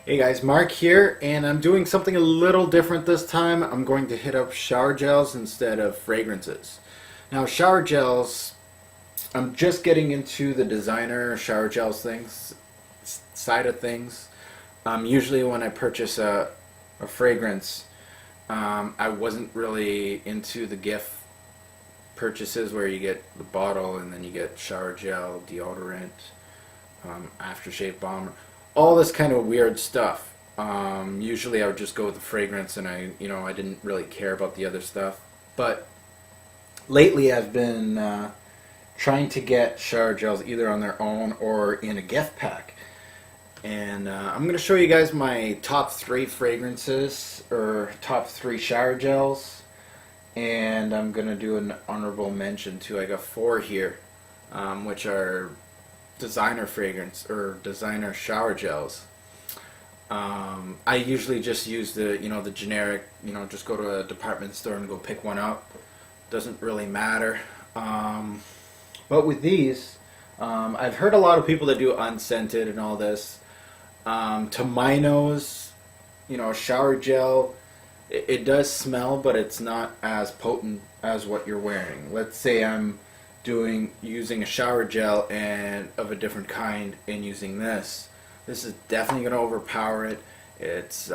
Hey guys, Mark here, and I'm doing something a little different this time. I'm going to hit up shower gels instead of fragrances. Now, shower gels, I'm just getting into the designer shower gels side of things. Usually when I purchase a fragrance, I wasn't really into the gift purchases where you get the bottle and then you get shower gel, deodorant, aftershave balm, all this kind of weird stuff. Usually I would just go with the fragrance and I didn't really care about the other stuff. But lately I've been trying to get shower gels either on their own or in a gift pack. And I'm going to show you guys my top 3 fragrances or top 3 shower gels. And I'm going to do an honorable mention too. I got 4 here, which are designer fragrance or designer shower gels. I usually just use the generic, just go to a department store and go pick one up. Doesn't really matter. But with these, I've heard a lot of people that do unscented and all this. To my nose, shower gel, it does smell, but it's not as potent as what you're wearing. Let's say I'm using a shower gel and of a different kind and using this. This is definitely going to overpower it. It's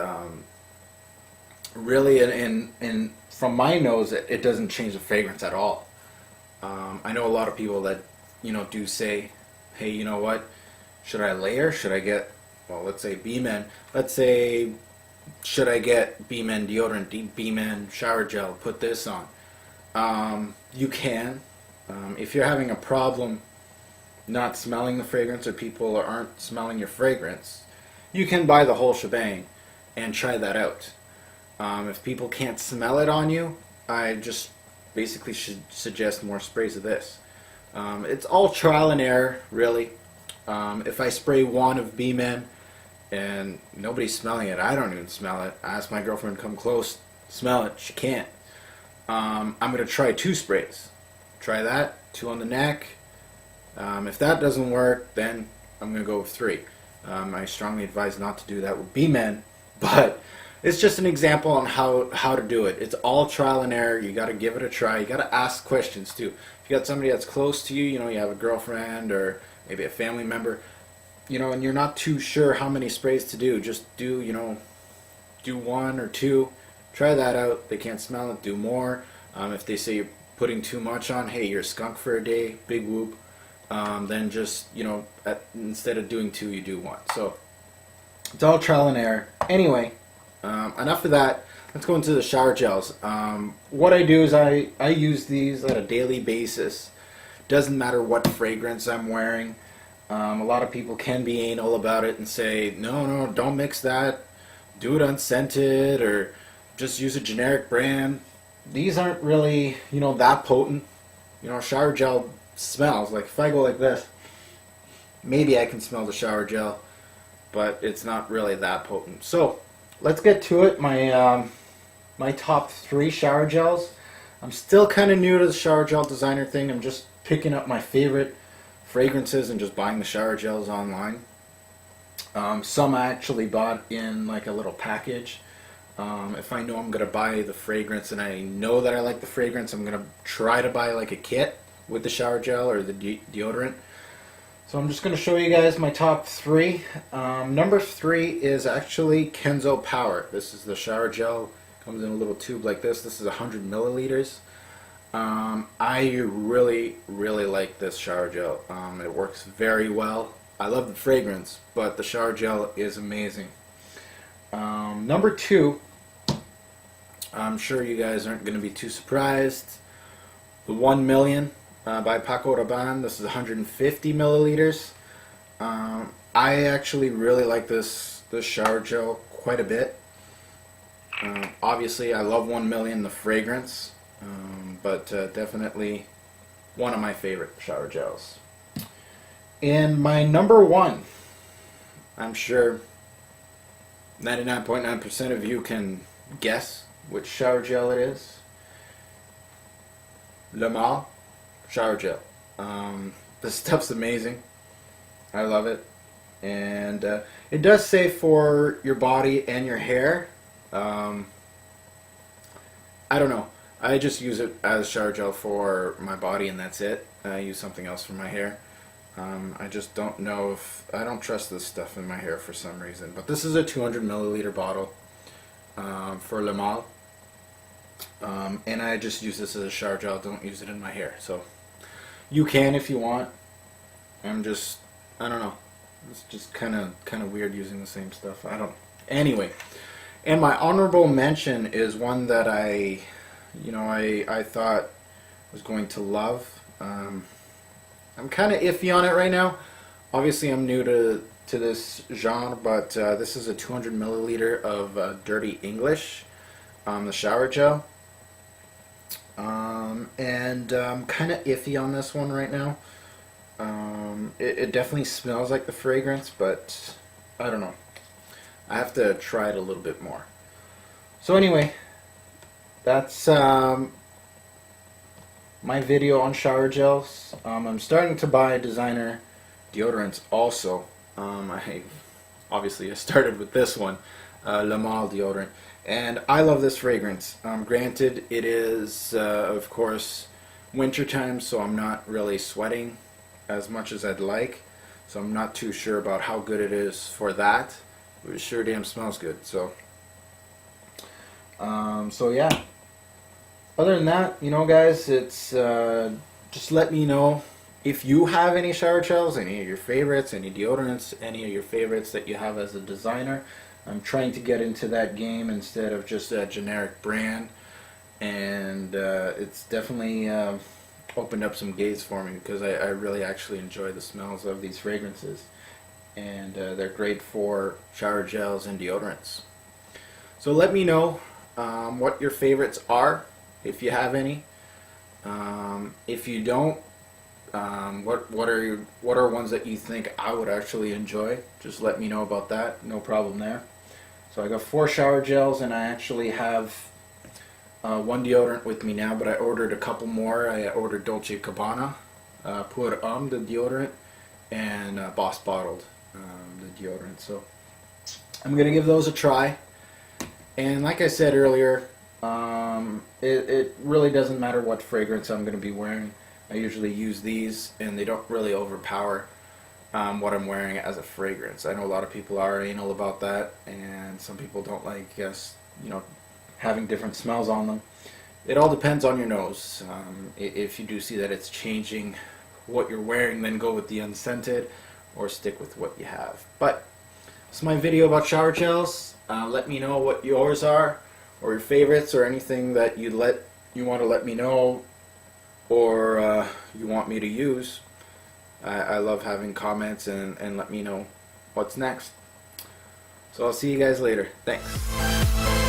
really, and from my nose, it doesn't change the fragrance at all. I know a lot of people that do say, hey, you know what? Should I layer? Should I get, well, let's say B-Men. Let's say, should I get B-Men deodorant, B-Men shower gel, put this on? You can. If you're having a problem not smelling the fragrance or people aren't smelling your fragrance, you can buy the whole shebang and try that out. If people can't smell it on you, I just basically should suggest more sprays of this. It's all trial and error, really. If I spray one of B-Men and nobody's smelling it, I don't even smell it. I ask my girlfriend to come close, smell it. She can't. I'm going to try 2 sprays. Try that, 2 on the neck. If that doesn't work, then I'm going to go with 3. I strongly advise not to do that with B-Men, but it's just an example on how to do it. It's all trial and error. You got to give it a try. You got to ask questions too. If you got somebody that's close to you, you have a girlfriend or maybe a family member, and you're not too sure how many sprays to do, just do 1 or 2. Try that out. They can't smell it, do more. If they say you're putting too much on, hey, you're a skunk for a day, big whoop. Then just, instead of doing 2, you do 1. So it's all trial and error. Anyway, enough of that. Let's go into the shower gels. What I do is I use these on a daily basis. Doesn't matter what fragrance I'm wearing. A lot of people can be anal about it and say, no, don't mix that. Do it unscented or just use a generic brand. These aren't really, that potent. Shower gel smells. Like if I go like this, maybe I can smell the shower gel, but it's not really that potent. So let's get to it. My top 3 shower gels. I'm still kind of new to the shower gel designer thing. I'm just picking up my favorite fragrances and just buying the shower gels online. Some I actually bought in like a little package. If I know I'm going to buy the fragrance and I know that I like the fragrance, I'm going to try to buy like a kit with the shower gel or the deodorant. So I'm just going to show you guys my top 3. Number 3 is actually Kenzo Power. This is the shower gel. Comes in a little tube like this. This is 100 milliliters. I really like this shower gel. It works very well. I love the fragrance, but the shower gel is amazing. Number 2, I'm sure you guys aren't going to be too surprised. The 1 Million by Paco Rabanne. This is 150 milliliters. I actually really like this shower gel quite a bit. Obviously, I love 1 Million, the fragrance, but definitely one of my favorite shower gels. And my number 1, I'm sure 99.9% of you can guess which shower gel it is. Le Male shower gel. This stuff's amazing. I love it. and it does say for your body and your hair. I don't know. I just use it as shower gel for my body, and that's it. I use something else for my hair. I just don't know if I don't trust this stuff in my hair for some reason. But this is a 200 milliliter bottle for Le Male, and I just use this as a shower gel. Don't use it in my hair. So you can if you want. I don't know. It's just kind of weird using the same stuff. I don't. Anyway, and my honorable mention is one that I thought was going to love. I'm kind of iffy on it right now. Obviously, I'm new to this genre, but this is a 200 milliliter of Dirty English, the shower gel. And I'm kind of iffy on this one right now. It definitely smells like the fragrance, but I don't know. I have to try it a little bit more. So anyway, that's my video on shower gels. I'm starting to buy designer deodorants also. I started with this one, Le Male deodorant, and I love this fragrance. Granted, it is of course wintertime, so I'm not really sweating as much as I'd like, so I'm not too sure about how good it is for that. It sure damn smells good. So yeah. Other than that, guys, it's just let me know if you have any shower gels, any of your favorites, any deodorants, any of your favorites that you have as a designer. I'm trying to get into that game instead of just a generic brand, and it's definitely opened up some gates for me, because I really actually enjoy the smells of these fragrances, and they're great for shower gels and deodorants. So let me know what your favorites are, if you have any. If you don't, what are ones that you think I would actually enjoy? Just let me know about that. No problem there. So I got 4 shower gels, and I actually have 1 deodorant with me now, but I ordered a couple more. I ordered Dolce & Gabbana Pour Homme, the deodorant, and Boss Bottled, the deodorant. So I'm gonna give those a try. And like I said earlier, it really doesn't matter what fragrance I'm going to be wearing. I usually use these, and they don't really overpower what I'm wearing as a fragrance. I know a lot of people are anal about that, and some people don't like having different smells on them. It all depends on your nose. If you do see that it's changing what you're wearing, then go with the unscented, or stick with what you have. But it's my video about shower gels. Let me know what yours are, or your favorites, or anything that you want to let me know, or you want me to use. I love having comments, and let me know what's next. So I'll see you guys later. Thanks.